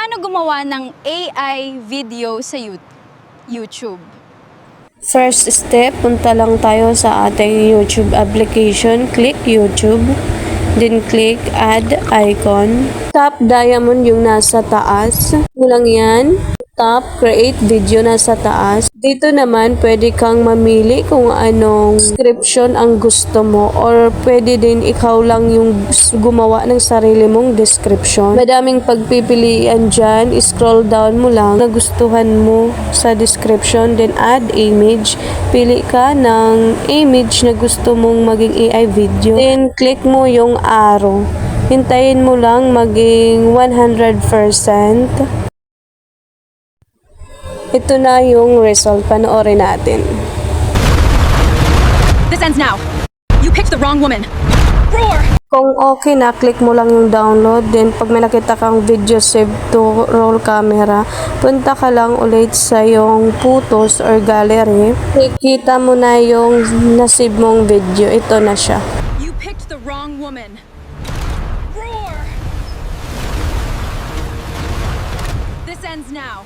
Paano gumawa ng AI video sa YouTube? First step, punta lang tayo sa ating YouTube application. Click YouTube. Then click add icon. Tap diamond yung nasa taas. Kulang yan. Tap create video nasa taas. Dito naman pwede kang mamili kung anong description ang gusto mo or pwede din ikaw lang yung gumawa ng sarili mong description. Madaming pagpipilian dyan. Scroll down mo lang na gustuhan mo sa description. Then add image. Pili ka ng image na gusto mong maging AI video. Then click mo yung arrow. Hintayin mo lang maging 100%. Ito na yung result. Panoorin natin. This ends now. You picked the wrong woman. Roar! Kung okay na, click mo lang yung download. Then, pag may nakita kang video save to roll camera, punta ka lang ulit sa yung photos or gallery. Kikita mo na yung nasave mong video. Ito na siya. You picked the wrong woman. Roar! This ends now.